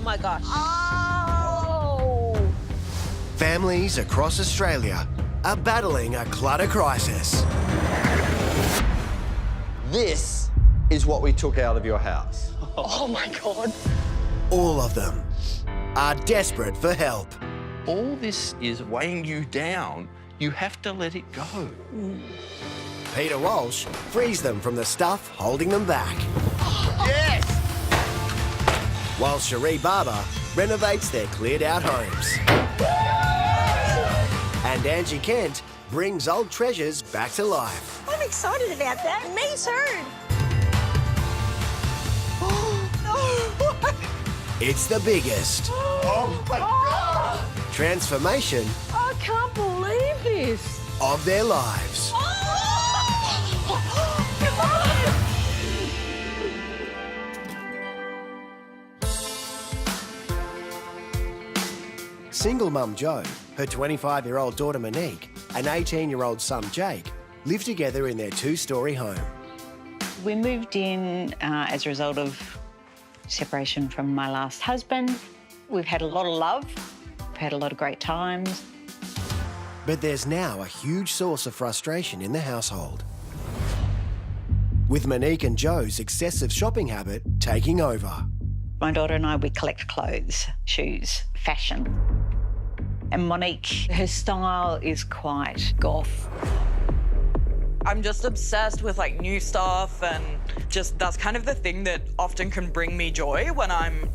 Oh, my gosh. Oh! Families across Australia are battling a clutter crisis. This is what we took out of your house. Oh, my God. All of them are desperate for help. All this is weighing you down. You have to let it go. Peter Walsh frees them from the stuff holding them back. Yes! While Cherie Barber renovates their cleared-out homes. And Angie Kent brings old treasures back to life. I'm excited about that. Me too. It's the biggest Oh, my God! transformation I can't believe this. of their lives. Single mum Jo, her 25-year-old daughter Monique, and 18-year-old son Jake live together in their two-storey home. We moved in as a result of separation from my last husband. We've had a lot of love, we've had a lot of great times. But there's now a huge source of frustration in the household, with Monique and Jo's excessive shopping habit taking over. My daughter and I, we collect clothes, shoes, fashion. And Monique, her style is quite goth. I'm just obsessed with like new stuff, and just that's kind of the thing that often can bring me joy when I'm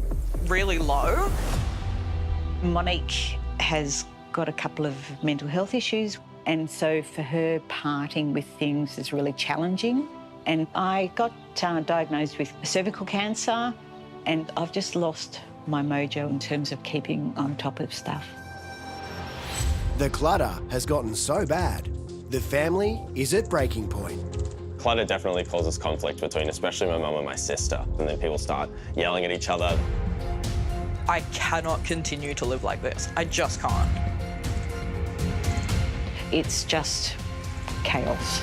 really low. Monique has got a couple of mental health issues, and so for her, parting with things is really challenging. And I got diagnosed with cervical cancer, and I've just lost my mojo in terms of keeping on top of stuff. The clutter has gotten so bad, the family is at breaking point. Clutter definitely causes conflict between especially my mum and my sister, and then people start yelling at each other. I cannot continue to live like this. I just can't. It's just chaos.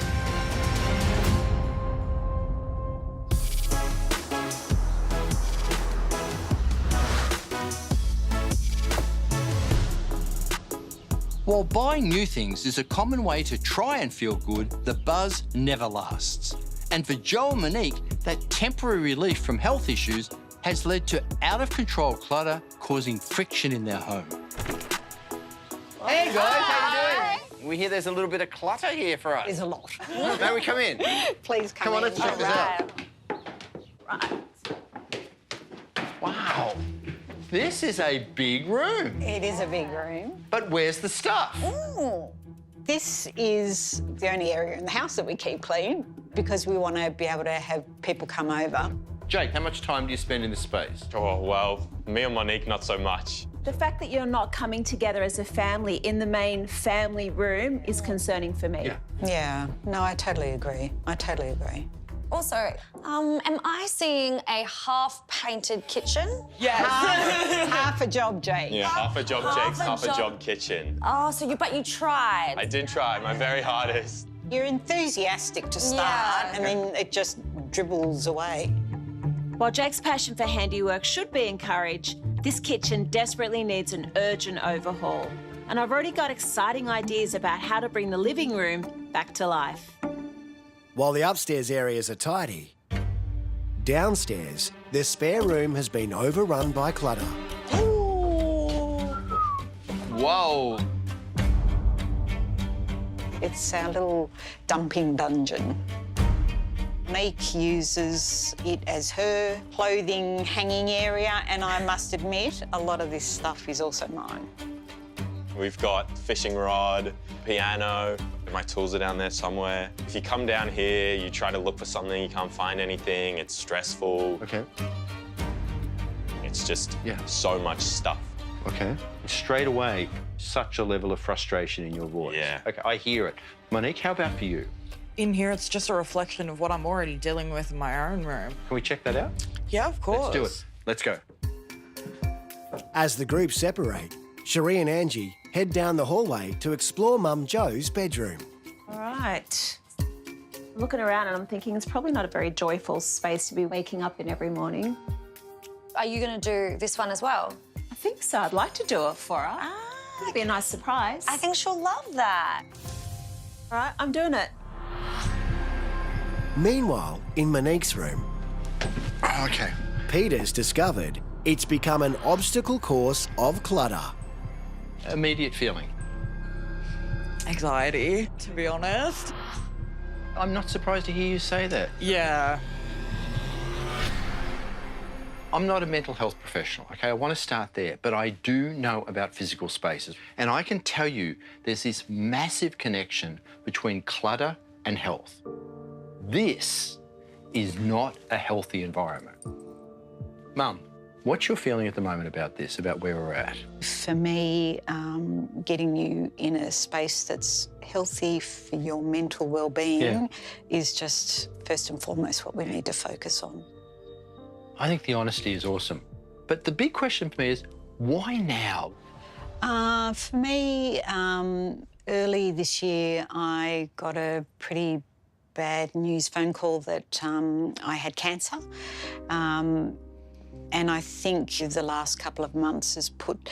While buying new things is a common way to try and feel good, the buzz never lasts. And for Jo and Monique, that temporary relief from health issues has led to out-of-control clutter causing friction in their home. Hey, guys, how you doing? We hear there's a little bit of clutter here for us. There's a lot. May we come in? Please come Come on, in. let's check this out. Right. Wow. This is a big room. It is a big room. But where's the stuff? Ooh. This is the only area in the house that we keep clean because we want to be able to have people come over. Jake, how much time do you spend in this space? Oh, well, me and Monique, not so much. The fact that you're not coming together as a family in the main family room is concerning for me. Yeah. Yeah, no, I totally agree. I totally agree. Also, am I seeing a half-painted kitchen? Yes. Half a job, Jake. Yeah, half a job Jake's, half a job kitchen. Oh, so but you tried. I did try my very hardest. You're enthusiastic to start, Yeah. and then it just dribbles away. While Jake's passion for handiwork should be encouraged, this kitchen desperately needs an urgent overhaul. And I've already got exciting ideas about how to bring the living room back to life. While the upstairs areas are tidy, downstairs, the spare room has been overrun by clutter. Whoa. It's our little dumping dungeon. Monique uses it as her clothing hanging area, and I must admit, a lot of this stuff is also mine. We've got fishing rod, piano, my tools are down there somewhere. If you come down here, you try to look for something, you can't find anything, it's stressful. Okay. It's just Yeah. so much stuff. Okay. Straight away, such a level of frustration in your voice. Yeah. Okay, I hear it. Monique, how about for you? In here, it's just a reflection of what I'm already dealing with in my own room. Can we check that out? Yeah, of course. Let's do it. Let's go. As the group separate, Cherie and Angie head down the hallway to explore Mum Jo's bedroom. All right. I'm looking around and I'm thinking it's probably not a very joyful space to be waking up in every morning. Are you going to do this one as well? I think so. I'd like to do it for her. It'd be a nice surprise. I think she'll love that. All right, I'm doing it. Meanwhile, in Monique's room, OK. Peter's discovered it's become an obstacle course of clutter. Immediate feeling. Anxiety, to be honest. I'm not surprised to hear you say that. Yeah. I'm not a mental health professional, OK? I want to start there, but I do know about physical spaces. And I can tell you there's this massive connection between clutter and health. This is not a healthy environment. Mum, what's your feeling at the moment about this, about where we're at? For me, getting you in a space that's healthy for your mental well-being is just first and foremost what we need to focus on. I think the honesty is awesome. But the big question for me is, why now? For me, early this year, I got a pretty bad news phone call that I had cancer. And I think the last couple of months has put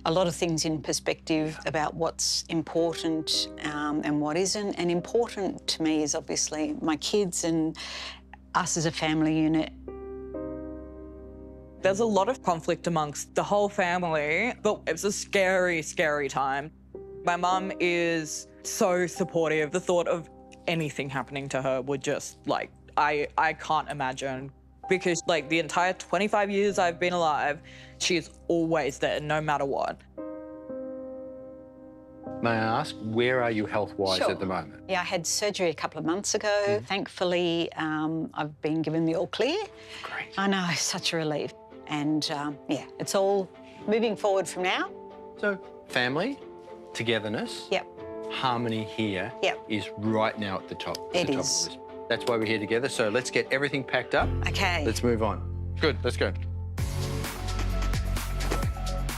a lot of things in perspective about what's important and what isn't. And important to me is obviously my kids and us as a family unit. There's a lot of conflict amongst the whole family, but it's a scary, scary time. My mum is so supportive. The thought of anything happening to her would just, like, I can't imagine. Because, like, the entire 25 years I've been alive, she's always there, no matter what. May I ask, where are you health-wise Sure. at the moment? Yeah, I had surgery a couple of months ago. Thankfully, I've been given the all clear. Great. I know, such a relief. And, yeah, it's all moving forward from now. So, family, togetherness, Yep. harmony here is right now at the top. It the top is. Of this. That's why we're here together. So let's get everything packed up. Okay. Let's move on. Good, let's go.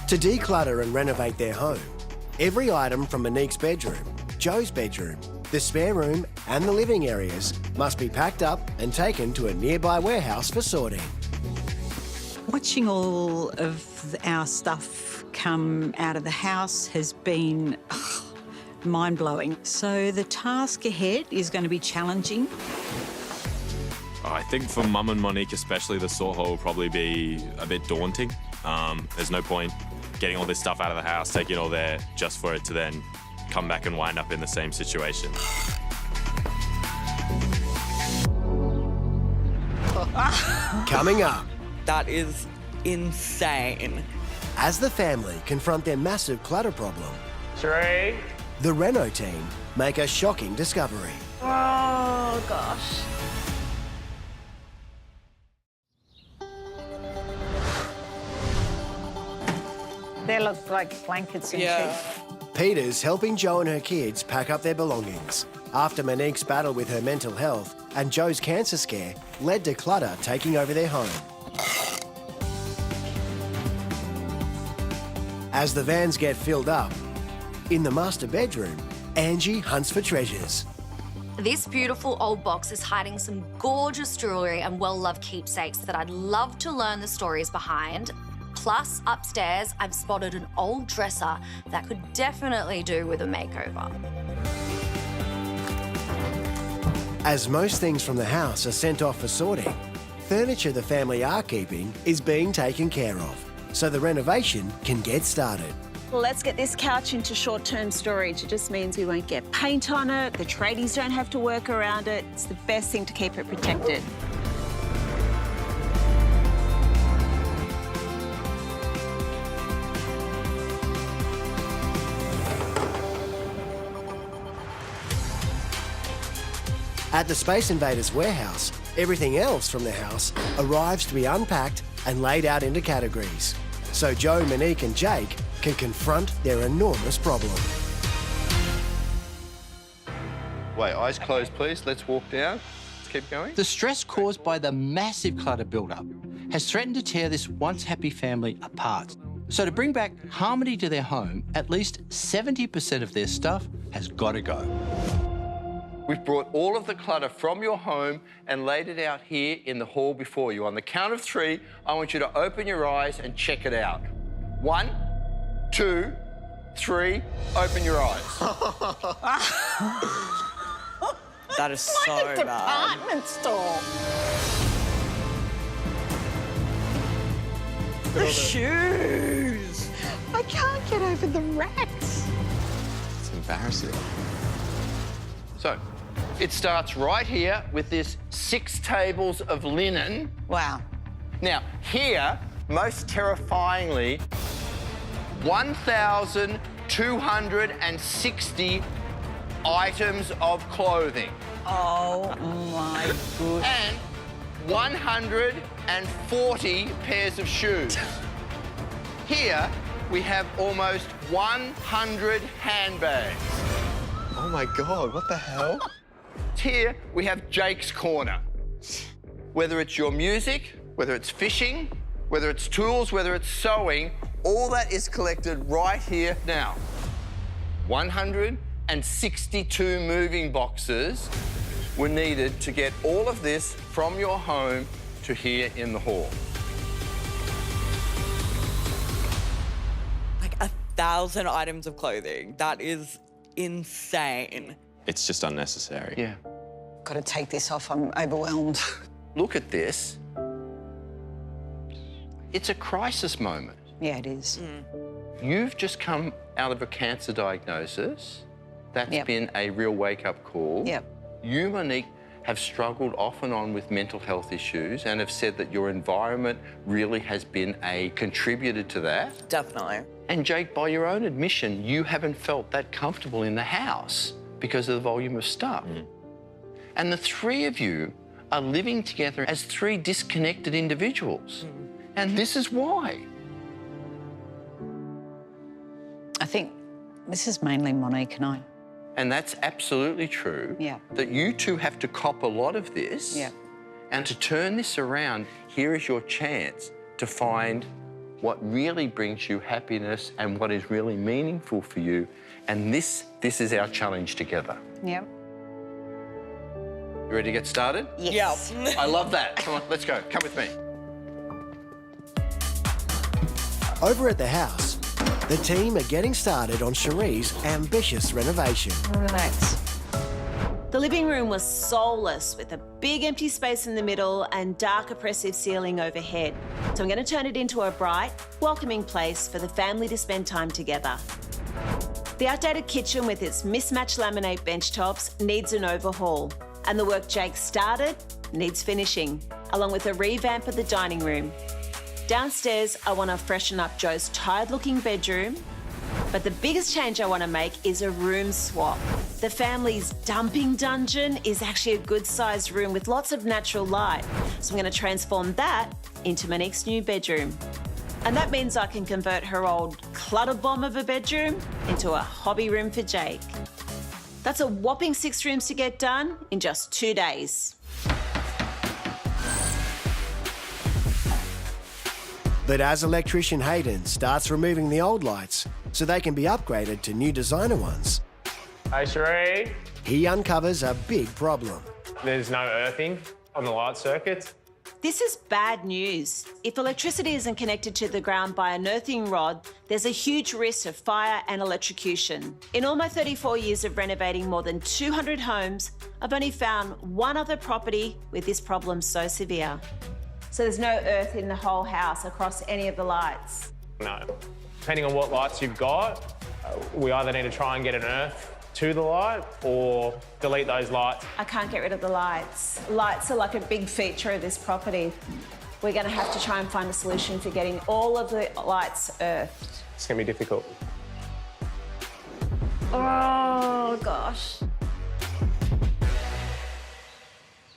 To declutter and renovate their home, every item from Monique's bedroom, Joe's bedroom, the spare room and the living areas must be packed up and taken to a nearby warehouse for sorting. Watching all of our stuff come out of the house has been mind-blowing. So the task ahead is going to be challenging. I think for Mum and Monique especially, the sort hole will probably be a bit daunting. There's no point getting all this stuff out of the house, taking it all there, just for it to then come back and wind up in the same situation. Coming up, That is insane. as the family confront their massive clutter problem, 3. the Reno team make a shocking discovery. Oh, gosh. They look like blankets and sheets. Peter's helping Jo and her kids pack up their belongings after Monique's battle with her mental health and Joe's cancer scare led to clutter taking over their home. As the vans get filled up, in the master bedroom, Angie hunts for treasures. This beautiful old box is hiding some gorgeous jewellery and well-loved keepsakes that I'd love to learn the stories behind. Plus, upstairs, I've spotted an old dresser that could definitely do with a makeover. As most things from the house are sent off for sorting, furniture the family are keeping is being taken care of, so the renovation can get started. Well, let's get this couch into short-term storage. It just means we won't get paint on it, the tradies don't have to work around it. It's the best thing to keep it protected. At the Space Invaders warehouse, everything else from the house arrives to be unpacked and laid out into categories, so Joe, Monique and Jake can confront their enormous problem. Wait, eyes closed, please. Let's walk down. Let's keep going. The stress caused by the massive clutter build-up has threatened to tear this once happy family apart. So to bring back harmony to their home, at least 70% of their stuff has got to go. We've brought all of the clutter from your home and laid it out here in the hall before you. On the count of 3, I want you to open your eyes and check it out. 1, 2, 3, open your eyes. That is so Like a bad. department store. The shoes. I can't get over the rats. It's embarrassing. So, it starts right here with this 6 tables of linen. Wow. Now, here, most terrifyingly, 1,260 items of clothing. Oh, my goodness. And 140 pairs of shoes. Here, we have almost 100 handbags. Oh my God, what the hell? Here, we have Jake's Corner. Whether it's your music, whether it's fishing, whether it's tools, whether it's sewing, all that is collected right here now. 162 moving boxes were needed to get all of this from your home to here in the hall. Like 1,000 items of clothing. That is insane. It's just unnecessary. Yeah. Got to take this off. I'm overwhelmed. Look at this. It's a crisis moment. Yeah, it is. You've just come out of a cancer diagnosis. That's been a real wake-up call. Yep. You, Monique, have struggled off and on with mental health issues and have said that your environment really has been a contributor to that. Definitely. And Jake, by your own admission, you haven't felt that comfortable in the house because of the volume of stuff. And the 3 of you are living together as 3 disconnected individuals. And this is why. I think this is mainly Monique and I. And that's absolutely true. Yeah. That you two have to cop a lot of this. Yeah. And to turn this around, here is your chance to find what really brings you happiness and what is really meaningful for you. And this is our challenge together. Yep. You ready to get started? Yes. Yeah. I love that. Come on, let's go. Come with me. Over at the house, the team are getting started on Cherie's ambitious renovation. Relax. The living room was soulless with a big empty space in the middle and dark oppressive ceiling overhead. So I'm going to turn it into a bright, welcoming place for the family to spend time together. The outdated kitchen with its mismatched laminate benchtops needs an overhaul, and the work Jake started needs finishing, along with a revamp of the dining room. Downstairs, I want to freshen up Joe's tired-looking bedroom, but the biggest change I want to make is a room swap. The family's dumping dungeon is actually a good-sized room with lots of natural light, so I'm going to transform that into Monique's new bedroom. And that means I can convert her old clutter bomb of a bedroom into a hobby room for Jake. That's a whopping 6 rooms to get done in just 2 days. But as electrician Hayden starts removing the old lights so they can be upgraded to new designer ones, Hey, Cherie. he uncovers a big problem. There's no earthing on the light circuits. This is bad news. If electricity isn't connected to the ground by an earthing rod, there's a huge risk of fire and electrocution. In all my 34 years of renovating more than 200 homes, I've only found one other property with this problem so severe. So there's no earth in the whole house across any of the lights? No. Depending on what lights you've got, we either need to try and get an earth to the light or delete those lights. I can't get rid of the lights. Lights are like a big feature of this property. We're going to have to try and find a solution for getting all of the lights earthed. It's going to be difficult. Oh, gosh.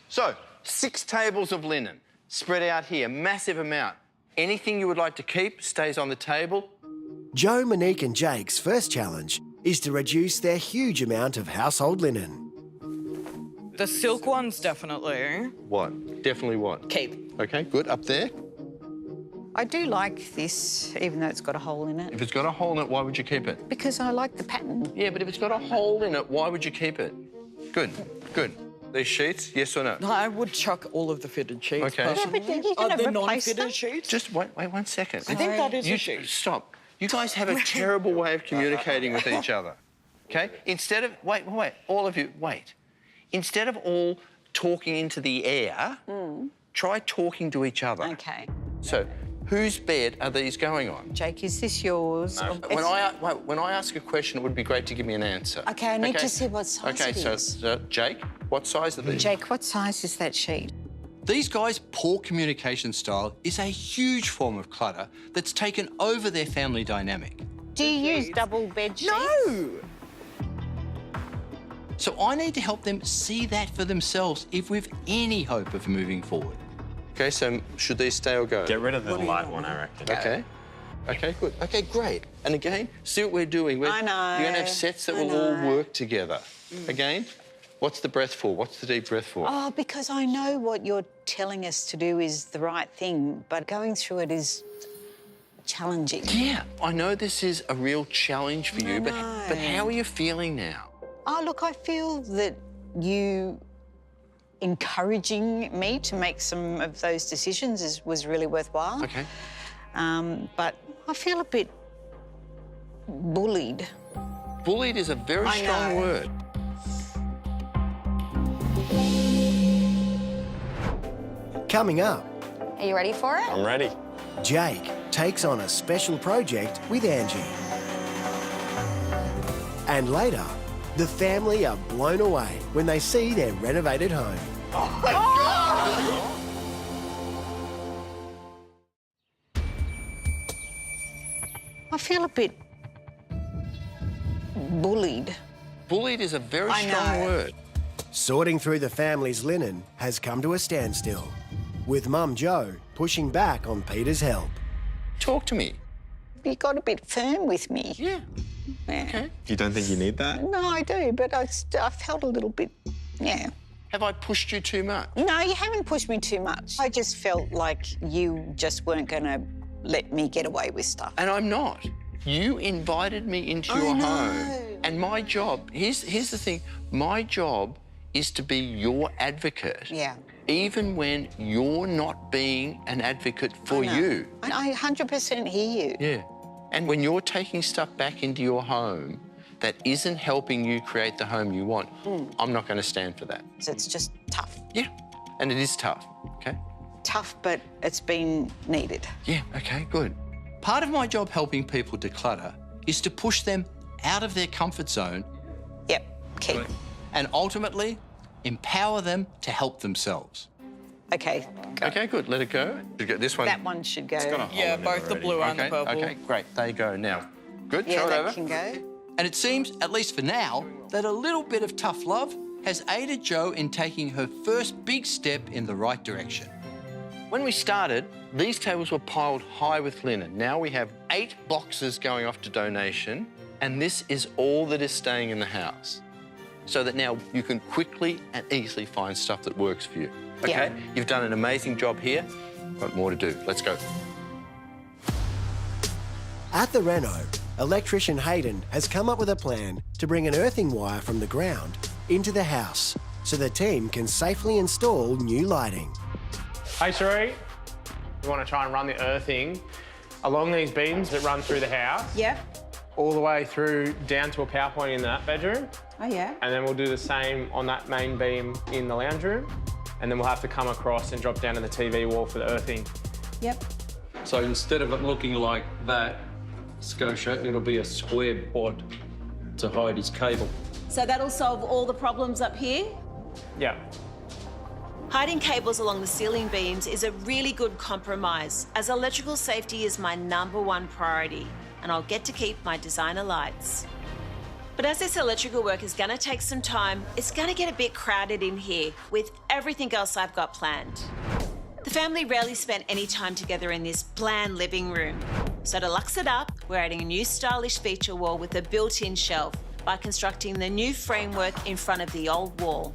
So, 6 tables of linen spread out here, massive amount. Anything you would like to keep stays on the table. Joe, Monique and Jake's first challenge is to reduce their huge amount of household linen. The silk ones, definitely. What? Definitely what? Keep. Okay, good. Up there. I do like this, even though it's got a hole in it. If it's got a hole in it, why would you keep it? Because I like the pattern. Yeah, but if it's got a hole in it, why would you keep it? Good. Good. These sheets, yes or no? No, I would chuck all of the fitted sheets. Okay. Personally. Yeah, but you're gonna the replace them? non-fitted sheets. Just wait 1 second. I think that is You a sheet. stop. You guys have a terrible way of communicating with each other. Okay? Instead of wait, all of you, wait. Instead of all talking into the air, try talking to each other. Okay. So, whose bed are these going on? Jake, is this yours? When I ask a question, it would be great to give me an answer. Okay, I need to see what size okay, it so, is. Jake, what size are these? Jake, what size is that sheet? These guys' poor communication style is a huge form of clutter that's taken over their family dynamic. Do you use double bed sheets? No! So I need to help them see that for themselves if we've any hope of moving forward. Okay, so should these stay or go? Get rid of the light one, I reckon. Okay. Okay, good. Okay, great. And again, see what we're doing. I know. You're going to have sets that will all work together. Again, what's the breath for? What's the deep breath for? Oh, because I know what you're telling us to do is the right thing, but going through it is challenging. Yeah, I know this is a real challenge for you, but how are you feeling now? Oh, look, I feel that you encouraging me to make some of those decisions was really worthwhile. Okay. But I feel a bit bullied. Bullied is a very strong word. Coming up, Are you ready for it? I'm ready. Jake takes on a special project with Angie. And later, the family are blown away when they see their renovated home. Oh my God! I feel a bit bullied. Bullied is a very strong word. Sorting through the family's linen has come to a standstill, with Mum Jo pushing back on Peter's help. Talk to me. You got a bit firm with me. Yeah. Okay. You don't think you need that? No, I do, but I felt a little bit, Have I pushed you too much? No, you haven't pushed me too much. I just felt like you just weren't going to let me get away with stuff. And I'm not. You invited me into your home. And my job, here's the thing, my job is to be your advocate. Yeah. Even when you're not being an advocate for you. I 100% hear you. Yeah. And when you're taking stuff back into your home that isn't helping you create the home you want, I'm not going to stand for that. So it's just tough. Yeah. And it is tough, okay? Tough, but it's been needed. Yeah, okay, good. Part of my job helping people declutter is to push them out of their comfort zone. Yep, keep. And ultimately, empower them to help themselves. Okay, go. Okay, good. Let it go. This one. That one should go. Yeah, both the blue and the purple. Okay, great. They go now. Good. Yeah, Show it that over. can go. And it seems, at least for now, that a little bit of tough love has aided Jo in taking her first big step in the right direction. When we started, these tables were piled high with linen. Now we have 8 boxes going off to donation, and this is all that is staying in the house. So that now you can quickly and easily find stuff that works for you. Okay? Yeah. You've done an amazing job here, but more to do. Let's go. At the reno, electrician Hayden has come up with a plan to bring an earthing wire from the ground into the house so the team can safely install new lighting. Hey, Sheree. We want to try and run the earthing along these beams that run through the house. Yep. All the way through down to a power point in that bedroom. Oh, yeah. And then we'll do the same on that main beam in the lounge room. And then we'll have to come across and drop down to the TV wall for the earthing. Yep. So instead of it looking like that, Scotia, it'll be a square pod to hide his cable. So that'll solve all the problems up here? Yeah. Hiding cables along the ceiling beams is a really good compromise, as electrical safety is my #1 priority, and I'll get to keep my designer lights. But as this electrical work is gonna take some time, it's gonna get a bit crowded in here with everything else I've got planned. The family rarely spent any time together in this bland living room. So to lux it up, we're adding a new stylish feature wall with a built-in shelf by constructing the new framework in front of the old wall.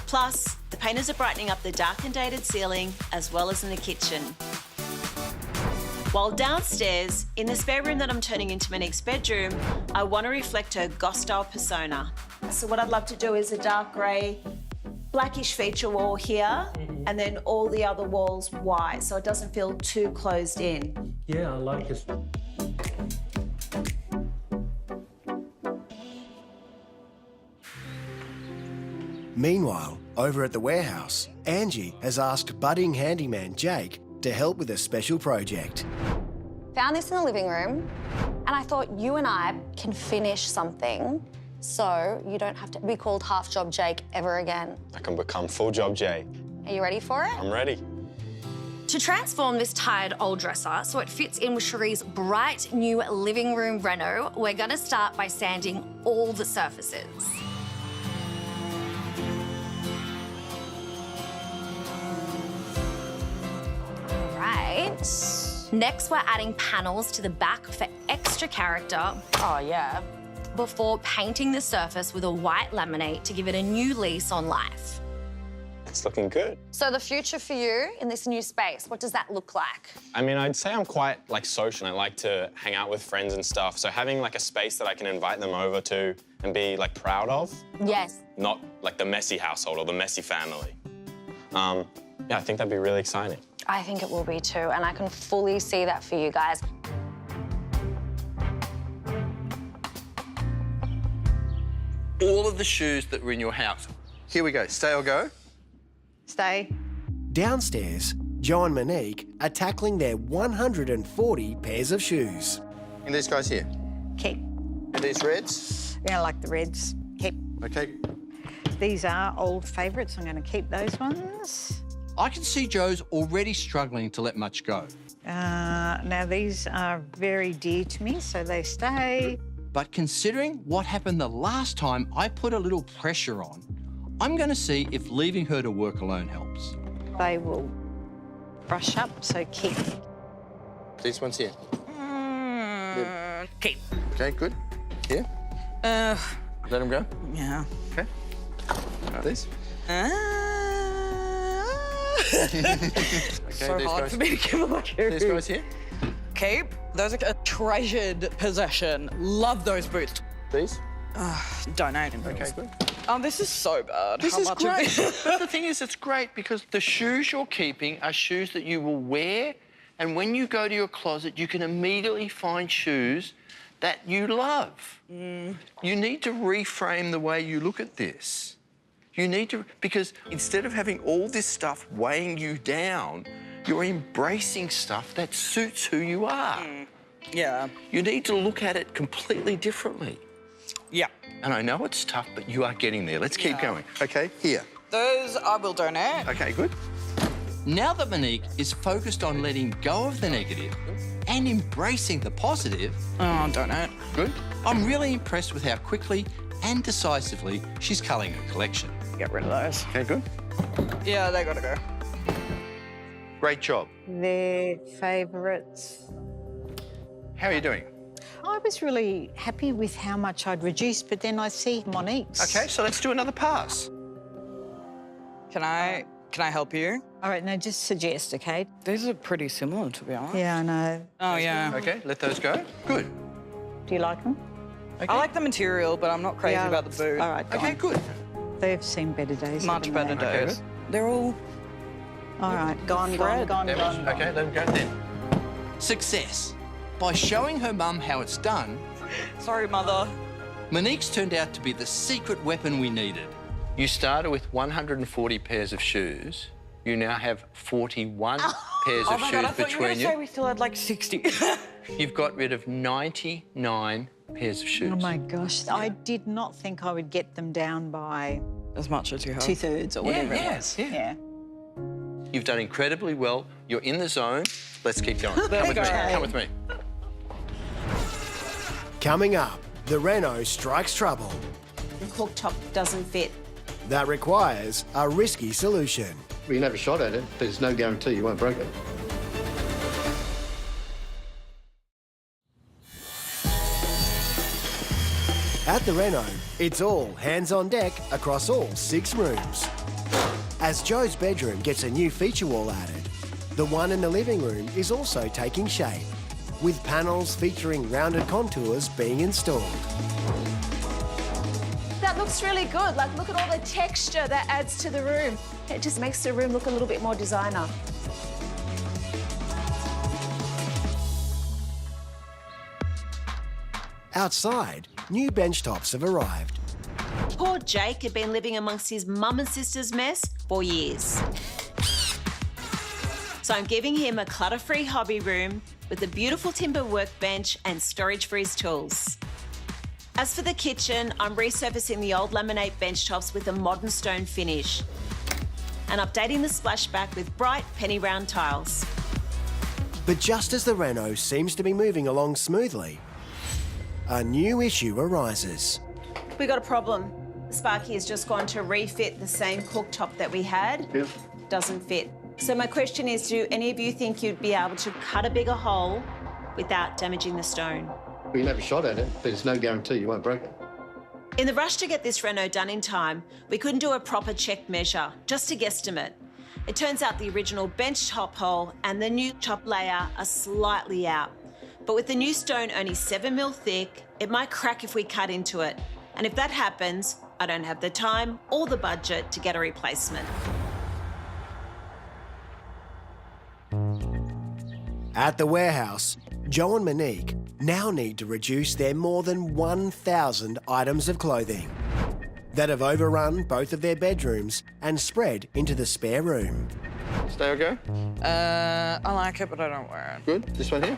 Plus, the painters are brightening up the dark and dated ceiling as well as in the kitchen. While downstairs, in the spare room that I'm turning into Monique's bedroom, I want to reflect her goth-style persona. So what I'd love to do is a dark grey blackish feature wall here, and then all the other walls white, so it doesn't feel too closed in. Yeah, I like this. Meanwhile, over at the warehouse, Angie has asked budding handyman Jake to help with a special project. Found this in the living room, and I thought you and I can finish something so you don't have to be called Half Job Jake ever again. I can become Full Job Jake. Are you ready for it? I'm ready. To transform this tired old dresser so it fits in with Cherie's bright new living room reno, we're gonna start by sanding all the surfaces. All right. Next, we're adding panels to the back for extra character. Oh, yeah. Before painting the surface with a white laminate to give it a new lease on life. It's looking good. So the future for you in this new space, what does that look like? I mean, I'd say I'm quite, social. I like to hang out with friends and stuff. So having, a space that I can invite them over to and be, proud of. Yes. Not, the messy household or the messy family. Yeah, I think that'd be really exciting. I think it will be too, and I can fully see that for you guys. All of the shoes that were in your house. Here we go. Stay or go? Stay. Downstairs, Joe and Monique are tackling their 140 pairs of shoes. And these guys here. Keep. And these reds? Yeah, I like the reds. Keep. Okay. These are old favourites. I'm going to keep those ones. I can see Joe's already struggling to let much go. Now, these are very dear to me, so they stay. But considering what happened the last time I put a little pressure on, I'm going to see if leaving her to work alone helps. They will brush up, so keep. These ones here. Keep. Okay, good. Here? Let them go? Yeah. Okay. These? Okay, So hard for me to give away. These guys here? Keep. Those are a treasured possession. Love those boots. These? Donate. Okay, good. This is so bad. This How is much of great. this- But the thing is, it's great because the shoes you're keeping are shoes that you will wear, and when you go to your closet, you can immediately find shoes that you love. You need to reframe the way you look at this. You need to, because instead of having all this stuff weighing you down, you're embracing stuff that suits who you are. Yeah. You need to look at it completely differently. Yeah. And I know it's tough, but you are getting there. Let's keep going. Okay, here. Those I will donate. Okay, good. Now that Monique is focused on letting go of the negative and embracing the positive... Oh, donate. Good. I'm really impressed with how quickly and decisively she's culling her collection. Get rid of those. Okay, good. Yeah, they gotta go. Great job. They're favourites. How are you doing? I was really happy with how much I'd reduced, but then I see Monique's. Okay, so let's do another pass. Can I help you? All right, now just suggest, okay? These are pretty similar, to be honest. Yeah, I know. Oh, yeah. Okay, let those go. Good. Do you like them? Okay. I like the material, but I'm not crazy Yeah. about the boot. All right, Okay, good. They've seen better days. Much haven't better they? days. They're all... All right, gone. Okay, let them go then. Success. By showing her mum how it's done, Sorry, Mother. Monique's turned out to be the secret weapon we needed. You started with 140 pairs of shoes. You now have 41 pairs Oh of my shoes God, I thought you were between going to say we still had like 60. You've got rid of 99 pairs of shoes. Oh my gosh, I did not think I would get them down by As much as you have. 2/3 or whatever it yeah, was. yeah. You've done incredibly well. You're in the zone. Let's keep going. Come with me. Come with me. Coming up, the Renault strikes trouble. The cooktop doesn't fit. That requires a risky solution. We can have a shot at it. There's no guarantee you won't break it. At the Renault, it's all hands on deck across all 6 rooms. As Joe's bedroom gets a new feature wall added, the one in the living room is also taking shape, with panels featuring rounded contours being installed. That that looks really good. Like, look at all the texture that adds to the room. It just makes the room look a little bit more designer. Outside, new bench tops have arrived. Poor Jake had been living amongst his mum and sister's mess for years. So I'm giving him a clutter-free hobby room with a beautiful timber workbench and storage for his tools. As for the kitchen, I'm resurfacing the old laminate bench tops with a modern stone finish and updating the splashback with bright penny round tiles. But just as the reno seems to be moving along smoothly, a new issue arises. We got a problem. Sparky has just gone to refit the same cooktop that we had. Yep. Doesn't fit. So my question is, do any of you think you'd be able to cut a bigger hole without damaging the stone? We can have a shot at it, but there's no guarantee you won't break it. In the rush to get this reno done in time, we couldn't do a proper check measure, just a guesstimate. It turns out the original bench top hole and the new top layer are slightly out. But with the new stone only 7 mil thick, it might crack if we cut into it. And if that happens, I don't have the time or the budget to get a replacement. At the warehouse, Joe and Monique now need to reduce their more than 1,000 items of clothing that have overrun both of their bedrooms and spread into the spare room. Stay or go? I like it, but I don't wear it. Good. This one here?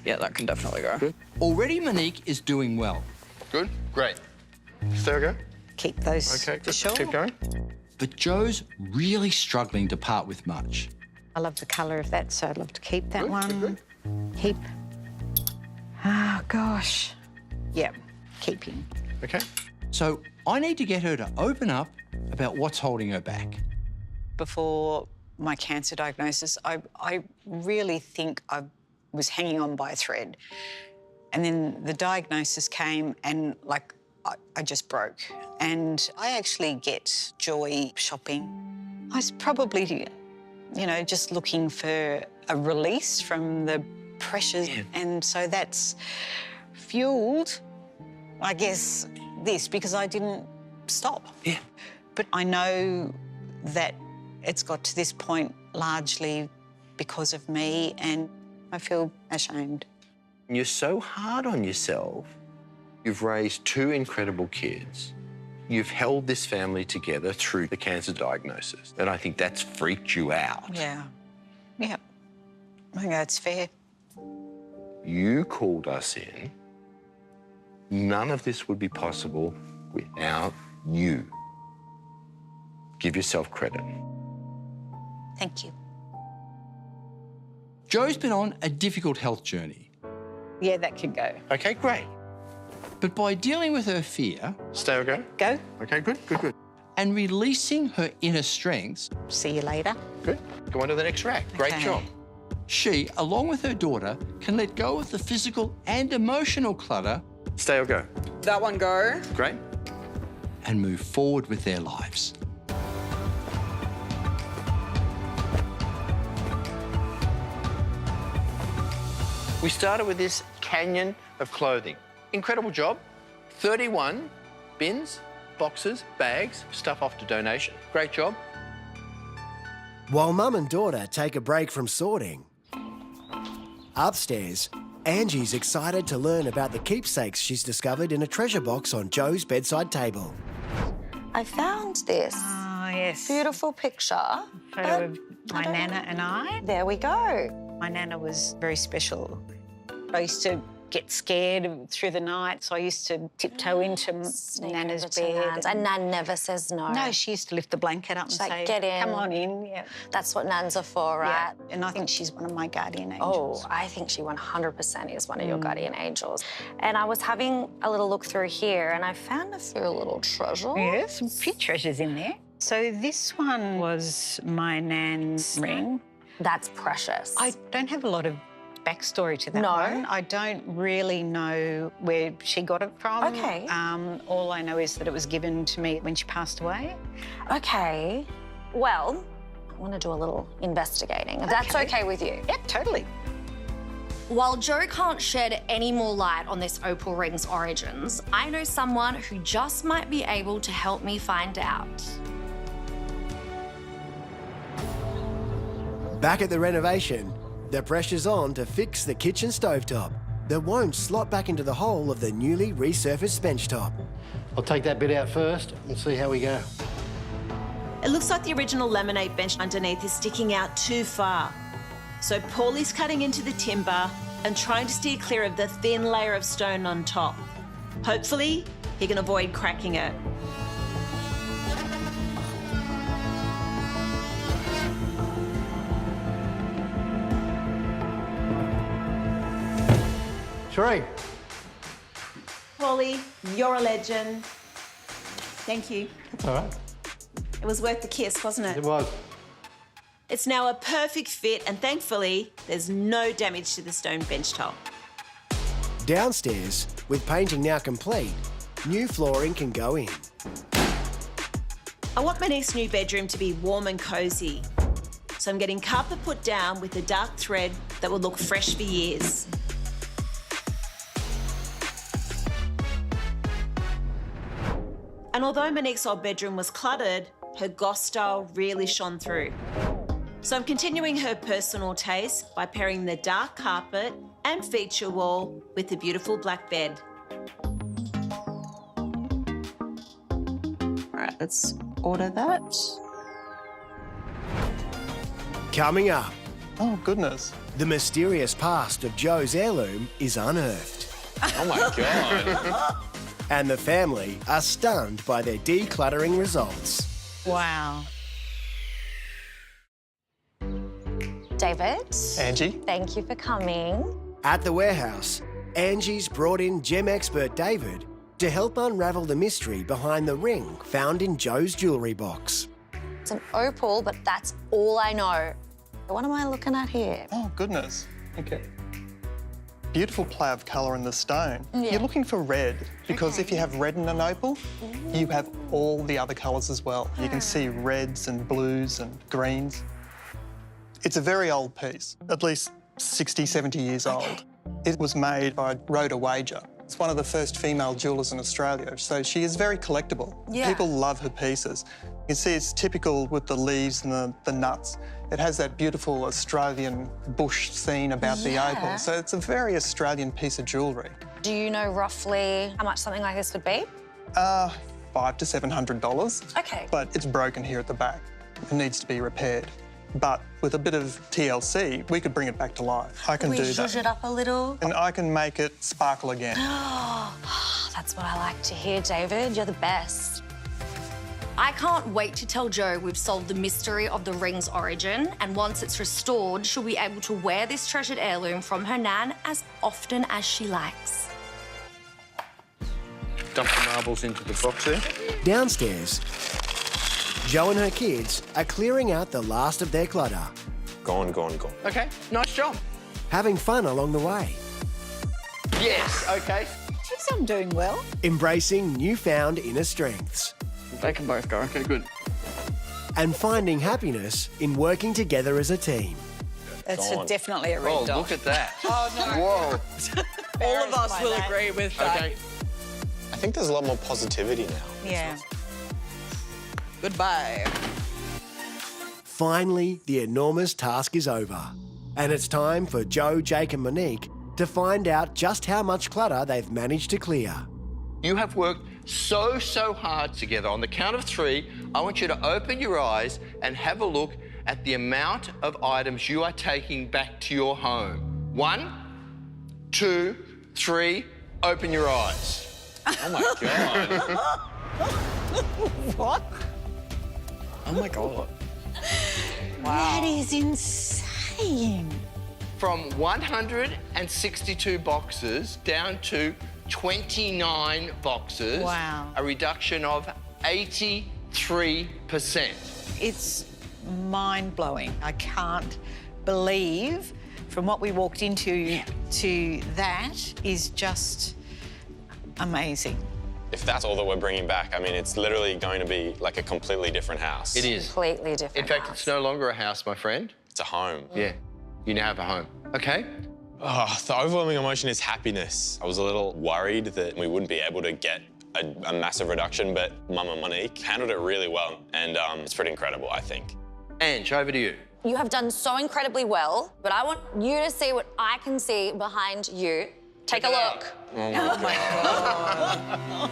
Yeah, that can definitely go. Good. Already Monique is doing well. Good. Great. Stay or go? Keep those Okay, for good. sure. Keep going. But Joe's really struggling to part with much. I love the colour of that, so I'd love to keep that Good, one. good, Keep. Oh, gosh. Yep, keep him. Okay. So I need to get her to open up about what's holding her back. Before my cancer diagnosis, I really think I was hanging on by a thread. And then the diagnosis came and, like, I just broke. And I actually get joy shopping. I was probably, you know, just looking for a release from the pressures. Yeah. And so that's fueled, I guess, this, because I didn't stop. Yeah. But I know that it's got to this point largely because of me, and I feel ashamed. You're so hard on yourself. You've raised 2 incredible kids. You've held this family together through the cancer diagnosis, and I think that's freaked you out. Yeah. Yeah. I think that's fair. You called us in. None of this would be possible without you. Give yourself credit. Thank you. Joe's been on a difficult health journey, Yeah, that could go. Okay, great. but by dealing with her fear Stay or go? Go. Okay, good, good, good. and releasing her inner strengths, See you later. Good. Go on to the next rack. Great Okay. job. she, along with her daughter, can let go of the physical and emotional clutter Stay or go? That one go. Great. and move forward with their lives. We started with this canyon of clothing. Incredible job. 31 bins, boxes, bags, stuff off to donation. Great job. While Mum and daughter take a break from sorting, upstairs, Angie's excited to learn about the keepsakes she's discovered in a treasure box on Joe's bedside table. I found this Oh, yes. beautiful picture. Photo of but my I don't Nana and I. There we go. My Nana was very special. I used to get scared through the night, so I used to tiptoe into Sneak Nana's over to bed. Nan's. And Nan never says no. No, she used to lift the blanket up She's and like, say, "Get in." come on in. Yeah. That's what Nans are for, right? Yeah. And I think she's one of my guardian Oh, angels. I think she 100% is one of your guardian angels. And I was having a little look through here and I found a few little treasures. Yeah, some few treasures in there. So this one was my Nan's ring. That's precious. I don't have a lot of backstory to that No? one. I don't really know where she got it from. Okay. All I know is that it was given to me when she passed away. Okay. Well, I want to do a little investigating. If that's okay with you. Yep, totally. While Joe can't shed any more light on this opal ring's origins, I know someone who just might be able to help me find out. Back at the renovation, the pressure's on to fix the kitchen stovetop that won't slot back into the hole of the newly resurfaced benchtop. I'll take that bit out first and see how we go. It looks like the original laminate bench underneath is sticking out too far. So Paulie's cutting into the timber and trying to steer clear of the thin layer of stone on top. Hopefully, he can avoid cracking it. Sheree. Paulie, you're a legend. Thank you. That's all right. It was worth the kiss, wasn't it? It was. It's now a perfect fit, and thankfully, there's no damage to the stone bench top. Downstairs, with painting now complete, new flooring can go in. I want Monique's new bedroom to be warm and cosy, so I'm getting carpet put down with a dark thread that will look fresh for years. And although Monique's old bedroom was cluttered, her goth style really shone through. So I'm continuing her personal taste by pairing the dark carpet and feature wall with the beautiful black bed. All right, let's order that. Coming up, Oh, goodness. the mysterious past of Joe's heirloom is unearthed. Oh my God. And the family are stunned by their decluttering results. Wow. David. Angie. Thank you for coming. At the warehouse, Angie's brought in gem expert David to help unravel the mystery behind the ring found in Joe's jewellery box. It's an opal, but that's all I know. What am I looking at here? Oh, goodness. Okay. Beautiful play of colour in the stone. Yeah. You're looking for red, because if you have red in an opal, you have all the other colours as well. You can see reds and blues and greens. It's a very old piece, at least 60, 70 years old. It was made by Rhoda Wager. It's one of the first female jewellers in Australia, so she is very collectible. Yeah. People love her pieces. You can see it's typical with the leaves and the nuts. It has that beautiful Australian bush scene about the opal, so it's a very Australian piece of jewellery. Do you know roughly how much something like this would be? $500 to $700. Okay. But it's broken here at the back. It needs to be repaired. But with a bit of TLC, we could bring it back to life. I can do that. Zhuzh it up a little. And I can make it sparkle again. That's what I like to hear, David. You're the best. I can't wait to tell Joe we've solved the mystery of the ring's origin, and once it's restored, she'll be able to wear this treasured heirloom from her nan as often as she likes. Dump the marbles into the box there. Downstairs, Joe and her kids are clearing out the last of their clutter, Gone, gone, gone. Okay, nice job. having fun along the way, Yes, okay. Geez, I'm doing well. embracing newfound inner strengths, They can both go. Okay, good. and finding happiness in working together as a team. It's Gone. definitely a red Oh, dot. look at that. Oh, no. Whoa. All of us will agree with that. Okay. I think there's a lot more positivity now. Yeah. Goodbye. Finally, the enormous task is over, and it's time for Joe, Jake and Monique to find out just how much clutter they've managed to clear. You have worked so hard together. On the count of 3, I want you to open your eyes and have a look at the amount of items you are taking back to your home. 1, 2, 3, open your eyes. Oh my God. What? Oh my God. That is insane. From 162 boxes down to 29 boxes. Wow. A reduction of 83%. It's mind-blowing. I can't believe from what we walked into to that is just amazing. If that's all that we're bringing back, I mean, it's literally going to be like a completely different house. It is. Completely different. In fact, it's no longer a house, my friend. It's a home. Yeah, you now have a home. Okay, Oh, the overwhelming emotion is happiness. I was a little worried that we wouldn't be able to get a massive reduction, but Mum and Monique handled it really well, and it's pretty incredible, I think. Ange, over to you. You have done so incredibly well, but I want you to see what I can see behind you. Take a look. Oh my God.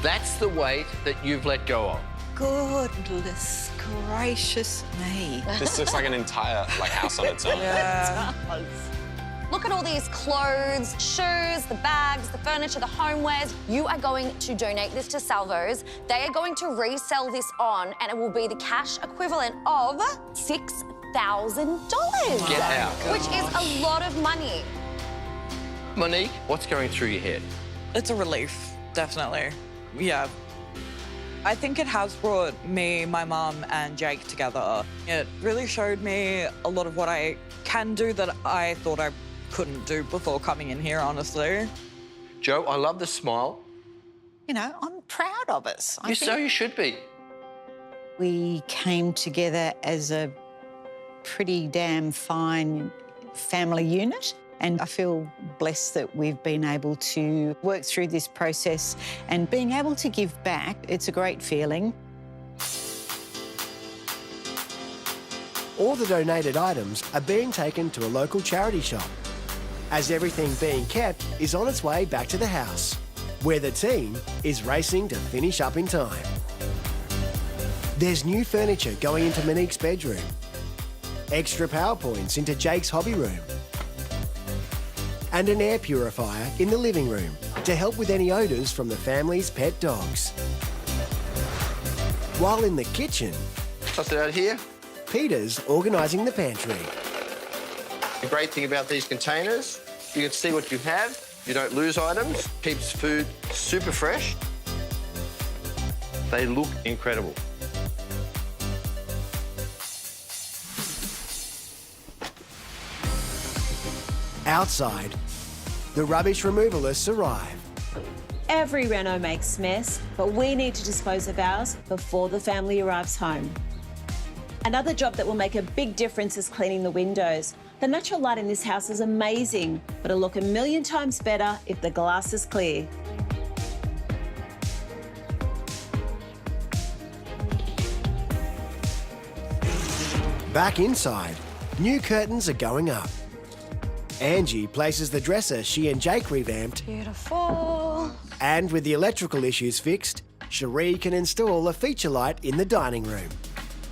That's the weight that you've let go of. Goodness gracious me. This looks like an entire house on its own. Yeah. Look at all these clothes, shoes, the bags, the furniture, the homewares. You are going to donate this to Salvos. They are going to resell this on, and it will be the cash equivalent of $6,000. Get out. Which is a lot of money. Monique, what's going through your head? It's a relief, definitely. Yeah. I think it has brought me, my mum, and Jake together. It really showed me a lot of what I can do that I thought I couldn't do before coming in here, honestly. Joe, I love the smile. You know, I'm proud of us. I You think should be. We came together as a pretty damn fine family unit, and I feel blessed that we've been able to work through this process and being able to give back. It's a great feeling. All the donated items are being taken to a local charity shop, as everything being kept is on its way back to the house, where the team is racing to finish up in time. There's new furniture going into Monique's bedroom, extra power points into Jake's hobby room, and an air purifier in the living room to help with any odours from the family's pet dogs. While in the kitchen, Toss it out here. Peter's organising the pantry. The great thing about these containers, you can see what you have. You don't lose items. Keeps food super fresh. They look incredible. Outside, the rubbish removalists arrive. Every reno makes mess, but we need to dispose of ours before the family arrives home. Another job that will make a big difference is cleaning the windows. The natural light in this house is amazing, but it'll look a million times better if the glass is clear. Back inside, new curtains are going up. Angie places the dresser she and Jake revamped. Beautiful. And with the electrical issues fixed, Cherie can install a feature light in the dining room.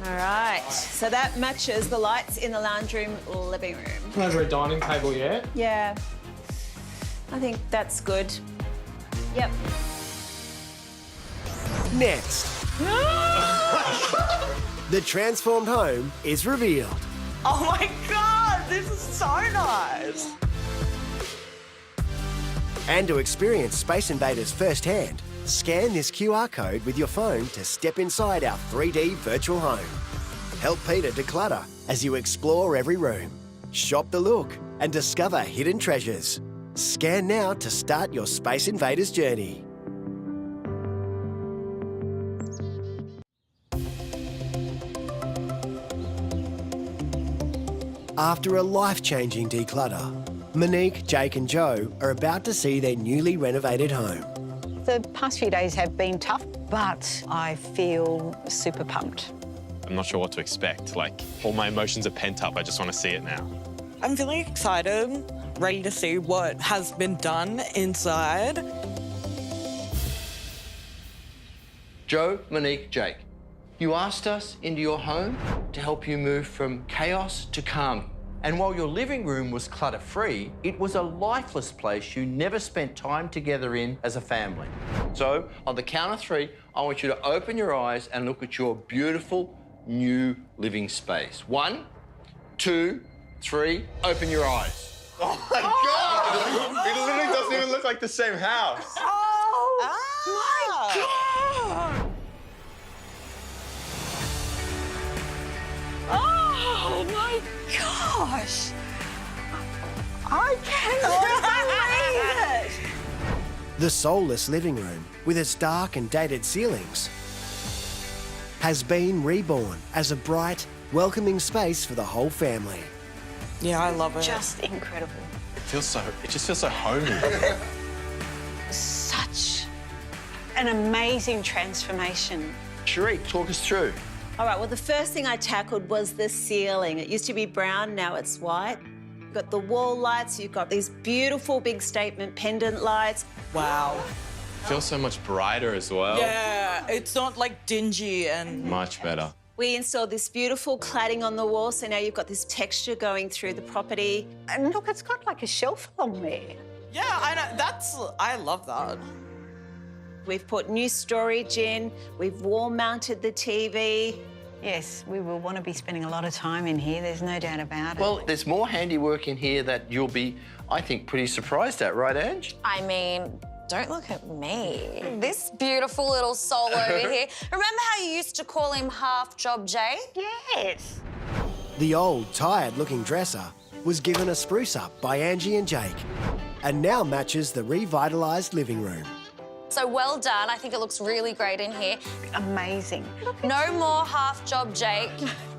All right, so that matches the lights in the lounge room, living room. Measure a dining table yet? Yeah, I think that's good. Yep. Next, the transformed home is revealed. Oh my God, this is so nice. And to experience Space Invaders firsthand, scan this QR code with your phone to step inside our 3D virtual home. Help Peter declutter as you explore every room, shop the look, and discover hidden treasures. Scan now to start your Space Invaders journey. After a life-changing declutter, Monique, Jake and Joe are about to see their newly renovated home. The past few days have been tough, but I feel super pumped. I'm not sure what to expect. Like, all my emotions are pent up. I just want to see it now. I'm feeling excited, ready to see what has been done inside. Joe, Monique, Jake, you asked us into your home to help you move from chaos to calm. And while your living room was clutter-free, it was a lifeless place you never spent time together in as a family. So, on the count of three, I want you to open your eyes and look at your beautiful new living space. 1, 2, 3, open your eyes. Oh my God! It literally doesn't even look like the same house. Oh my God! Oh my gosh! I cannot believe it! The soulless living room, with its dark and dated ceilings, has been reborn as a bright, welcoming space for the whole family. Yeah, I love it. Just incredible. It just feels so homey. Such an amazing transformation. Cherie, talk us through. All right, well, the first thing I tackled was the ceiling. It used to be brown, now it's white. You've got the wall lights, you've got these beautiful big statement pendant lights. Wow. Feels so much brighter as well. Yeah, it's not like dingy and... Much better. We installed this beautiful cladding on the wall, so now you've got this texture going through the property. And look, it's got like a shelf along there. Yeah, I know. I love that. We've put new storage in, we've wall-mounted the TV. Yes, we will want to be spending a lot of time in here, there's no doubt about it. Well, there's more handiwork in here that you'll be, I think, pretty surprised at, right, Ange? I mean, don't look at me. This beautiful little soul over here. Remember how you used to call him Half Job Jay? Yes. The old, tired-looking dresser was given a spruce up by Angie and Jake and now matches the revitalised living room. So well done. I think it looks really great in here. Amazing. No more Half Job Jake.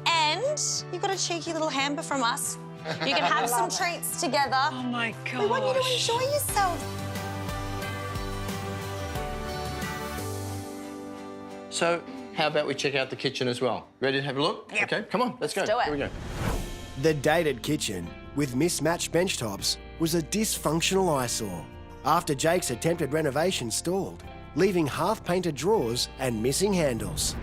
And you got a cheeky little hamper from us. You can have some treats together. Oh, my gosh. We want you to enjoy yourself. So, how about we check out the kitchen as well? Ready to have a look? Yep. Okay, come on, let's go. do it. Here we go. The dated kitchen, with mismatched benchtops, was a dysfunctional eyesore after Jake's attempted renovation stalled, leaving half-painted drawers and missing handles.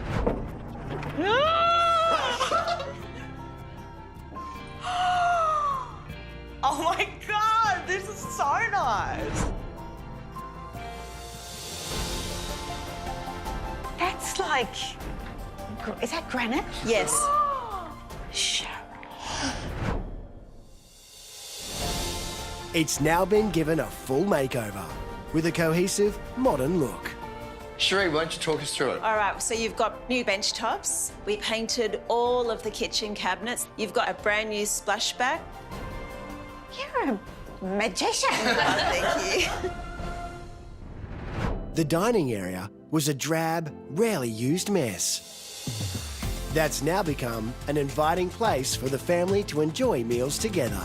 Oh my God, this is so nice. That's like... Is that granite? Yes. It's now been given a full makeover with a cohesive, modern look. Cherie, why don't you talk us through it? All right, so you've got new bench tops. We painted all of the kitchen cabinets. You've got a brand new splashback. You're a magician. Thank you. The dining area was a drab, rarely used mess. That's now become an inviting place for the family to enjoy meals together.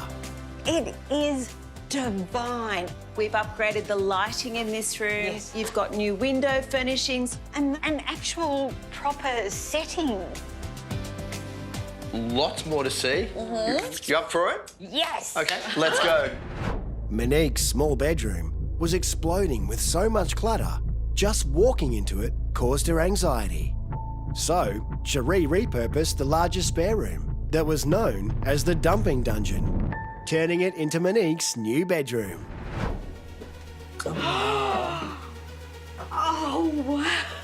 It is divine. We've upgraded the lighting in this room. Yes. You've got new window furnishings. And an actual proper setting. Lots more to see. You up for it? Yes. Okay, let's go. Monique's small bedroom was exploding with so much clutter, just walking into it caused her anxiety. So, Cherie repurposed the larger spare room that was known as the dumping dungeon, turning it into Monique's new bedroom. Oh,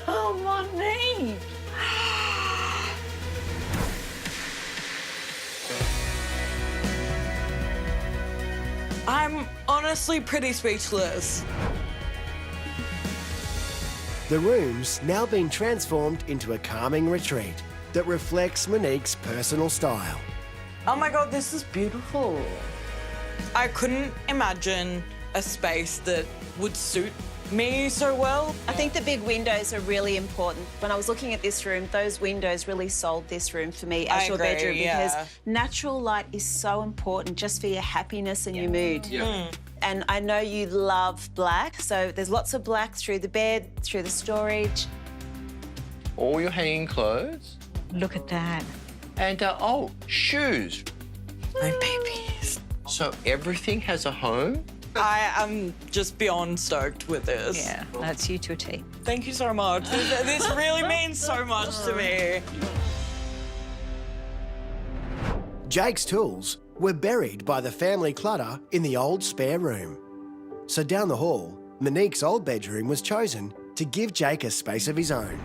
wow, Monique. I'm honestly pretty speechless. The room's now been transformed into a calming retreat that reflects Monique's personal style. Oh my God, this is beautiful. I couldn't imagine a space that would suit me so well. I think the big windows are really important. When I was looking at this room, those windows really sold this room for me as I your agree, bedroom because yeah. natural light is so important just for your happiness and your mood. And I know you love black, so there's lots of black through the bed, through the storage. All your hanging clothes. Look at that. And, oh, shoes. My babies. So everything has a home? I am just beyond stoked with this. Yeah, that's you to a T. Thank you so much. This really means so much to me. Jake's tools were buried by the family clutter in the old spare room. So down the hall, Monique's old bedroom was chosen to give Jake a space of his own.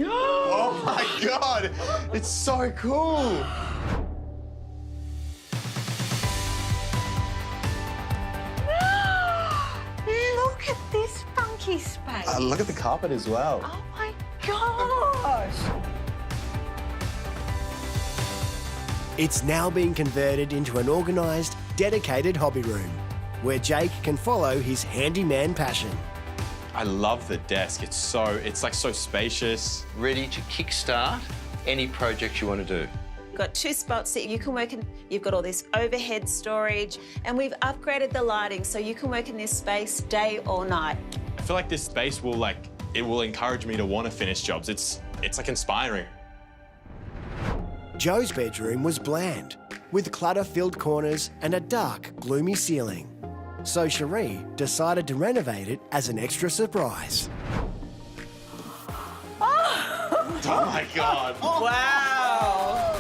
Oh my God, it's so cool. Look at this funky space. Look at the carpet as well. Oh my gosh. It's now been converted into an organised, dedicated hobby room where Jake can follow his handyman passion. I love the desk. It's like so spacious. Ready to kickstart any project you want to do. got 2 spots that you can work in. You've got all this overhead storage, and we've upgraded the lighting so you can work in this space day or night. I feel like this space will encourage me to want to finish jobs. It's like inspiring. Joe's bedroom was bland, with clutter-filled corners and a dark, gloomy ceiling. So Cherie decided to renovate it as an extra surprise. Oh my God. Wow.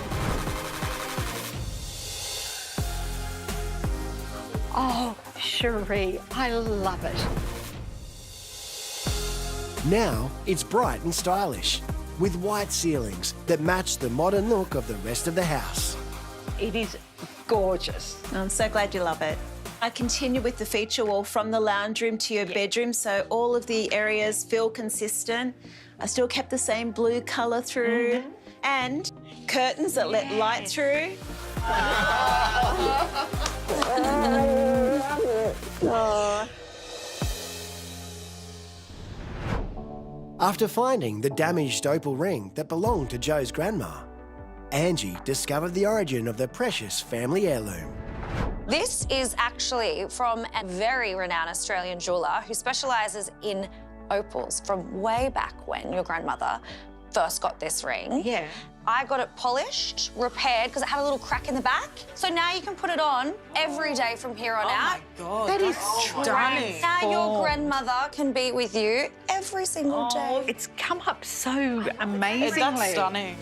Oh, Cherie, I love it. Now it's bright and stylish, with white ceilings that match the modern look of the rest of the house. It is gorgeous. I'm so glad you love it. I continue with the feature wall from the lounge room to your bedroom, so all of the areas feel consistent. I still kept the same blue colour through, and curtains that let light through. After finding the damaged opal ring that belonged to Joe's grandma, Angie discovered the origin of the precious family heirloom. This is actually from a very renowned Australian jeweller who specialises in opals from way back when your grandmother first got this ring. Yeah. I got it polished, repaired, because it had a little crack in the back. So now you can put it on every day from here on out. Oh my God. That is stunning. Now your grandmother can be with you every single day. It's come up so amazingly. That's stunning.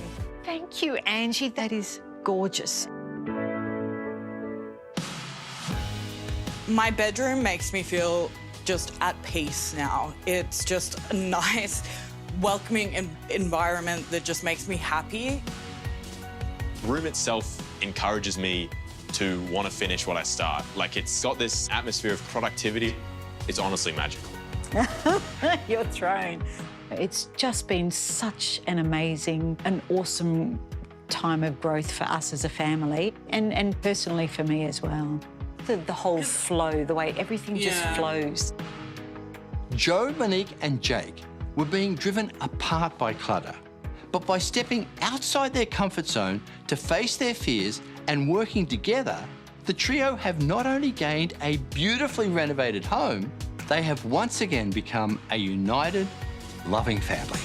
Thank you, Angie. That is gorgeous. My bedroom makes me feel just at peace now. It's just a nice, welcoming environment that just makes me happy. The room itself encourages me to want to finish what I start. Like, it's got this atmosphere of productivity. It's honestly magical. You're thrown. It's just been such an amazing and awesome time of growth for us as a family and personally for me as well. The whole flow, the way everything just flows. Joe, Monique and Jake were being driven apart by clutter, but by stepping outside their comfort zone to face their fears and working together, the trio have not only gained a beautifully renovated home, they have once again become a united, loving family.